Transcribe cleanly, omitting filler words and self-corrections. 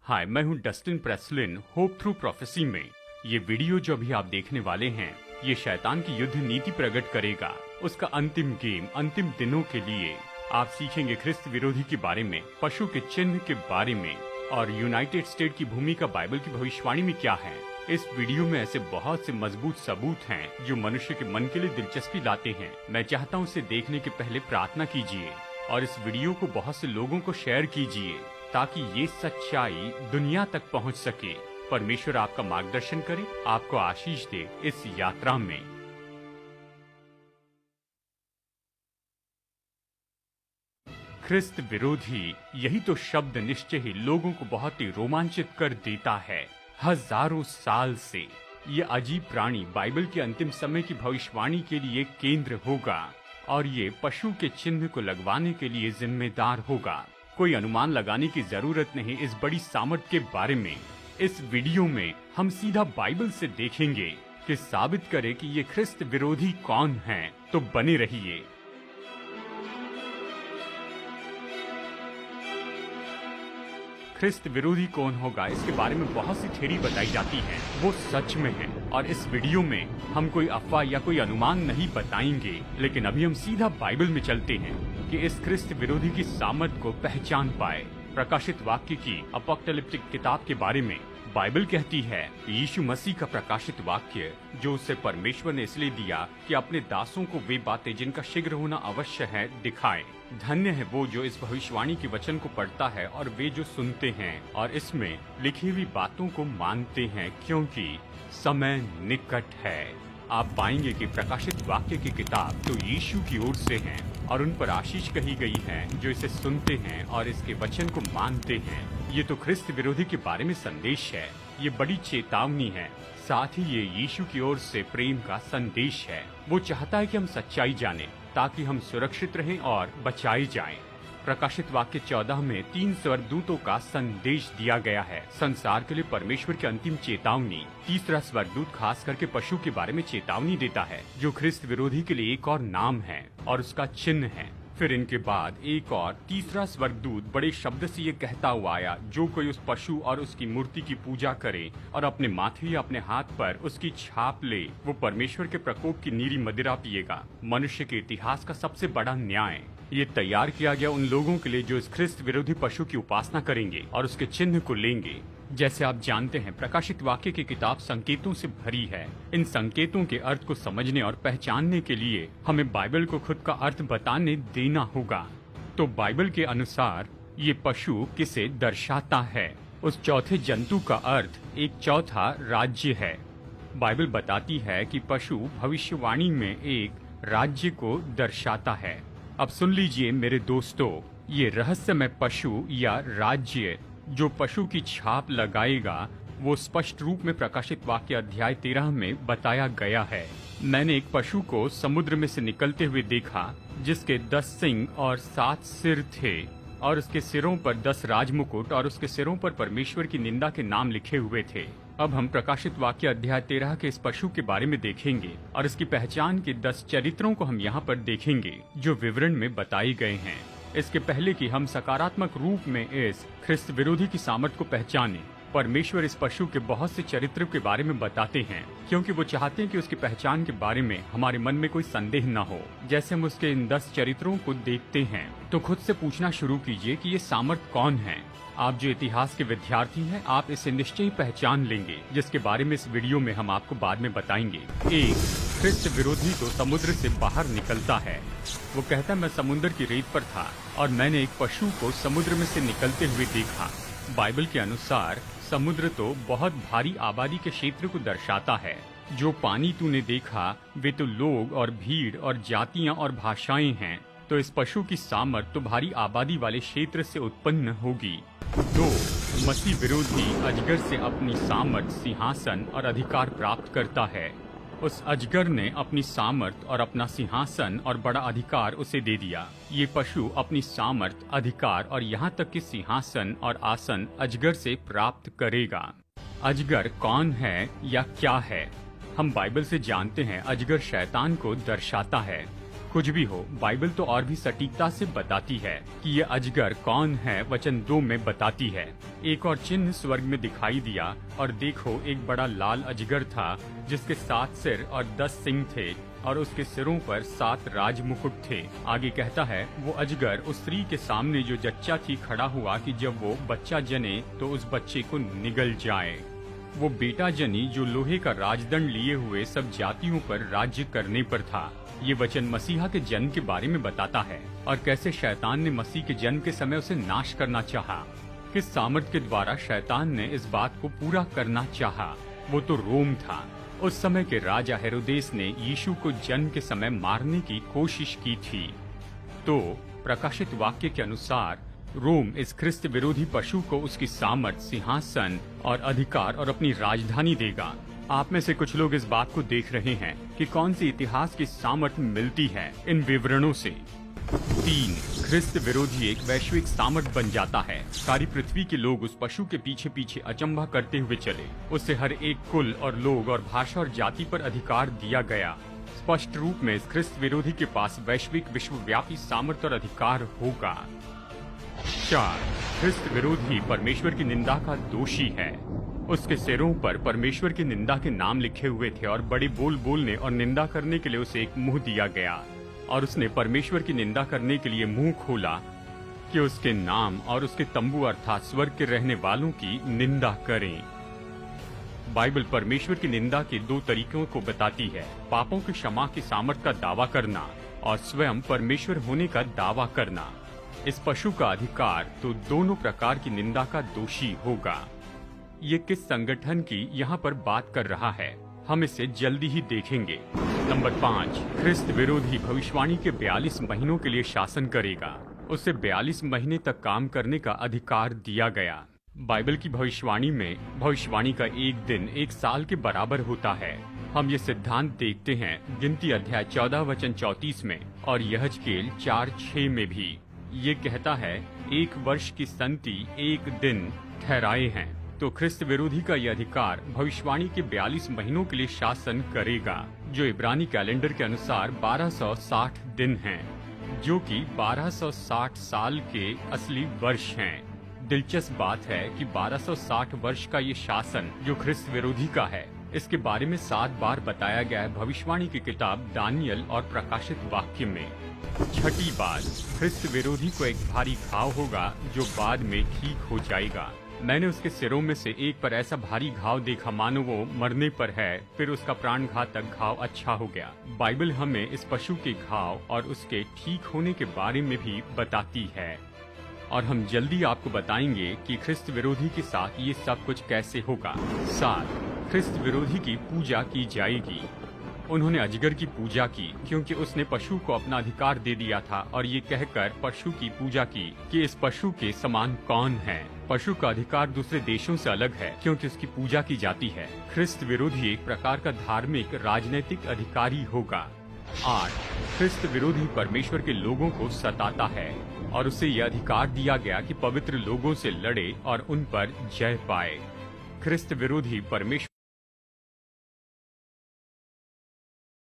हाय, मैं हूं Dustin प्रेस्लिन, hope through prophecy में। ये वीडियो जो अभी आप देखने वाले हैं, ये शैतान की युद्ध नीति प्रकट करेगा, उसका अंतिम गेम, अंतिम दिनों के लिए। आप सीखेंगे ख्रिस्त विरोधी के बारे में, पशु के चिन्ह के बारे में और यूनाइटेड स्टेट की भूमिका बाइबल की भविष्यवाणी में क्या है। इस वीडियो में ऐसे बहुत से मजबूत सबूत हैं जो मनुष्य के मन के लिए दिलचस्पी लाते हैं। मैं चाहता हूँ इसे देखने के पहले प्रार्थना कीजिए और इस वीडियो को बहुत से लोगों को शेयर कीजिए ताकि ये सच्चाई दुनिया तक पहुंच सके। परमेश्वर आपका मार्गदर्शन करे, आपको आशीष दे इस यात्रा में। ख्रिस्त विरोधी, यही तो शब्द निश्चय ही लोगों को बहुत ही रोमांचित कर देता है। हजारों साल से ये अजीब प्राणी बाइबल के अंतिम समय की भविष्यवाणी के लिए केंद्र होगा और ये पशु के चिन्ह को लगवाने के लिए जिम्मेदार होगा। कोई अनुमान लगाने की जरूरत नहीं इस बड़ी सामर्थ के बारे में। इस वीडियो में हम सीधा बाइबल से देखेंगे कि साबित करे कि ये ख्रिस्त विरोधी कौन हैं। तो बने रहिए। ख्रिस्त विरोधी कौन होगा, इसके बारे में बहुत सी थ्योरी बताई जाती हैं, वो सच में है। और इस वीडियो में हम कोई अफवाह या कोई अनुमान नहीं बताएंगे, लेकिन अभी हम सीधा बाइबल में चलते हैं कि इस ख्रिस्त विरोधी की सामर्थ को पहचान पाए। प्रकाशित वाक्य की अपोकलिप्टिक किताब के बारे में बाइबल कहती है, यीशु मसीह का प्रकाशित वाक्य जो उसे परमेश्वर ने इसलिए दिया कि अपने दासों को वे बातें जिनका शीघ्र होना अवश्य है दिखाए। धन्य है वो जो इस भविष्यवाणी के वचन को पढ़ता है और वे जो सुनते हैं और इसमें लिखी हुई बातों को मानते हैं, क्योंकि समय निकट है। आप पाएंगे कि प्रकाशित वाक्य की किताब तो यीशु की ओर से है और उन पर आशीष कही गई है जो इसे सुनते हैं और इसके वचन को मानते हैं। ये तो ख्रिस्त विरोधी के बारे में संदेश है। ये बड़ी चेतावनी है, साथ ही ये यीशु की ओर से प्रेम का संदेश है। वो चाहता है कि हम सच्चाई जानें ताकि हम सुरक्षित रहें और बचाए जाएं। प्रकाशित वाक्य 14 में 3 स्वर्गदूतों का संदेश दिया गया है। संसार के लिए परमेश्वर की अंतिम चेतावनी। तीसरा स्वर्गदूत खास करके पशु के बारे में चेतावनी देता है जो ख्रिस्त विरोधी के लिए एक और नाम है और उसका चिन्ह है। फिर इनके बाद एक और तीसरा स्वर्गदूत बड़े शब्द से ये कहता हुआ आया, जो कोई उस पशु और उसकी मूर्ति की पूजा करे और अपने माथे या अपने हाथ पर उसकी छाप ले, वो परमेश्वर के प्रकोप की नीरी मदिरा पिएगा। मनुष्य के इतिहास का सबसे बड़ा न्याय ये तैयार किया गया उन लोगों के लिए जो इस ख्रिस्त विरोधी पशु की उपासना करेंगे और उसके चिन्ह को लेंगे। जैसे आप जानते हैं, प्रकाशित वाक्य की किताब संकेतों से भरी है। इन संकेतों के अर्थ को समझने और पहचानने के लिए हमें बाइबल को खुद का अर्थ बताने देना होगा। तो बाइबल के अनुसार ये पशु किसे दर्शाता है? उस चौथे जंतु का अर्थ एक चौथा राज्य है। बाइबल बताती है कि पशु भविष्यवाणी में एक राज्य को दर्शाता है। अब सुन लीजिए मेरे दोस्तों, ये रहस्यमय पशु या राज्य जो पशु की छाप लगाएगा वो स्पष्ट रूप में प्रकाशित वाक्य अध्याय 13 में बताया गया है। मैंने एक पशु को समुद्र में से निकलते हुए देखा जिसके 10 सिंग और 7 सिर थे और उसके सिरों पर 10 राजमुकुट और उसके सिरों पर परमेश्वर की निंदा के नाम लिखे हुए थे। अब हम प्रकाशित वाक्य अध्याय 13 के इस पशु के बारे में देखेंगे और इसकी पहचान के 10 चरित्रों को हम यहाँ पर देखेंगे जो विवरण में बताए गए हैं। इसके पहले कि हम सकारात्मक रूप में इस ख्रिस्त विरोधी की सामर्थ को पहचानें, परमेश्वर इस पशु के बहुत से चरित्र के बारे में बताते हैं, क्योंकि वो चाहते हैं कि उसकी पहचान के बारे में हमारे मन में कोई संदेह न हो। जैसे हम उसके इन 10 चरित्रों को देखते हैं तो खुद से पूछना शुरू कीजिए कि ये सामर्थ कौन है। आप जो इतिहास के विद्यार्थी हैं, आप इसे निश्चय ही पहचान लेंगे, जिसके बारे में इस वीडियो में हम आपको बाद में बताएंगे। एक, ख्रिस्त विरोधी तो समुद्र से बाहर निकलता है। वो कहता है, मैं समुद्र की रेत पर था और मैंने एक पशु को समुद्र में से निकलते हुए देखा। बाइबल के अनुसार समुद्र तो बहुत भारी आबादी के क्षेत्र को दर्शाता है। जो पानी तूने देखा वे तो लोग और भीड़ और जातियां और भाषाएं हैं। तो इस पशु की सामर्थ तो भारी आबादी वाले क्षेत्र से उत्पन्न होगी। 2, मसीह विरोधी अजगर से अपनी सामर्थ, सिंहासन और अधिकार प्राप्त करता है। उस अजगर ने अपनी सामर्थ और अपना सिंहासन और बड़ा अधिकार उसे दे दिया। ये पशु अपनी सामर्थ, अधिकार और यहाँ तक कि सिंहासन और आसन अजगर से प्राप्त करेगा। अजगर कौन है या क्या है? हम बाइबल से जानते हैं अजगर शैतान को दर्शाता है। कुछ भी हो, बाइबल तो और भी सटीकता से बताती है कि ये अजगर कौन है। वचन 2 में बताती है, एक और चिन्ह स्वर्ग में दिखाई दिया और देखो एक बड़ा लाल अजगर था जिसके 7 सिर और 10 सिंग थे और उसके सिरों पर 7 राज मुकुट थे। आगे कहता है, वो अजगर उस स्त्री के सामने जो जच्चा थी खड़ा हुआ कि जब वो बच्चा जने तो उस बच्चे को निगल जाए। वो बेटा जनी जो लोहे का राजदंड लिए हुए सब जातियों पर राज्य करने पर था। ये वचन मसीहा के जन्म के बारे में बताता है और कैसे शैतान ने मसीह के जन्म के समय उसे नाश करना चाहा। किस सामर्थ के द्वारा शैतान ने इस बात को पूरा करना चाहा? वो तो रोम था। उस समय के राजा हेरोदेस ने यीशु को जन्म के समय मारने की कोशिश की थी। तो प्रकाशित वाक्य के अनुसार रोम इस ख्रिस्त विरोधी पशु को उसकी सामर्थ, सिंहासन और अधिकार और अपनी राजधानी देगा। आप में से कुछ लोग इस बात को देख रहे हैं कि कौन सी इतिहास की सामर्थ मिलती है इन विवरणों से। 3. ख्रिस्त विरोधी एक वैश्विक सामर्थ बन जाता है। सारी पृथ्वी के लोग उस पशु के पीछे पीछे अचंभा करते हुए चले। उससे हर एक कुल और लोग और भाषा और जाति पर अधिकार दिया गया। स्पष्ट रूप में इस ख्रिस्त विरोधी के पास वैश्विक विश्वव्यापी सामर्थ और अधिकार होगा। 4. ख्रिस्त विरोधी परमेश्वर की निंदा का दोषी है। उसके सिरों पर परमेश्वर की निंदा के नाम लिखे हुए थे और बड़े बोल बोलने और निंदा करने के लिए उसे एक मुंह दिया गया और उसने परमेश्वर की निंदा करने के लिए मुंह खोला कि उसके नाम और उसके तंबू अर्थात स्वर्ग के रहने वालों की निंदा करें। बाइबल परमेश्वर की निंदा के 2 तरीकों को बताती है, पापों की क्षमा की सामर्थ का दावा करना और स्वयं परमेश्वर होने का दावा करना। इस पशु का अधिकार तो दोनों प्रकार की निंदा का दोषी होगा। ये किस संगठन की यहाँ पर बात कर रहा है, हम इसे जल्दी ही देखेंगे। नंबर 5. ख्रिस्त विरोधी भविष्यवाणी के 42 महीनों के लिए शासन करेगा। उसे 42 महीने तक काम करने का अधिकार दिया गया। बाइबल की भविष्यवाणी में भविष्यवाणी का एक दिन 1 साल के बराबर होता है। हम ये सिद्धांत देखते हैं गिनती अध्याय 14 वचन 34 में और यहजकेल 4:6 में भी। ये कहता है, 1 वर्ष की संति 1 दिन ठहराए हैं। तो ख्रिस्त विरोधी का यह अधिकार भविष्यवाणी के 42 महीनों के लिए शासन करेगा, जो इब्रानी कैलेंडर के अनुसार 1260 दिन हैं, जो कि 1260 साल के असली वर्ष हैं। दिलचस्प बात है कि 1260 वर्ष का ये शासन जो ख्रिस्त विरोधी का है, इसके बारे में 7 बार बताया गया है भविष्यवाणी की किताब दानियल और प्रकाशित वाक्य में। 6ठी बात, ख्रिस्त विरोधी को एक भारी घाव होगा जो बाद में ठीक हो जाएगा। मैंने उसके सिरों में से एक पर ऐसा भारी घाव देखा मानो वो मरने पर है, फिर उसका प्राणघातक घाव अच्छा हो गया। बाइबल हमें इस पशु के घाव और उसके ठीक होने के बारे में भी बताती है और हम जल्दी आपको बताएंगे कि ख्रिस्त विरोधी के साथ ये सब कुछ कैसे होगा। 7. ख्रिस्त विरोधी की पूजा की जाएगी। उन्होंने अजगर की पूजा की क्योंकि उसने पशु को अपना अधिकार दे दिया था और ये कहकर पशु की पूजा की कि इस पशु के समान कौन है। पशु का अधिकार दूसरे देशों से अलग है क्योंकि उसकी पूजा की जाती है। ख्रिस्त विरोधी एक प्रकार का धार्मिक राजनीतिक अधिकारी होगा। 8. ख्रिस्त विरोधी परमेश्वर के लोगों को सताता है और उसे यह अधिकार दिया गया कि पवित्र लोगों से लड़े और उन पर जय पाए। ख्रिस्त विरोधी परमेश्वर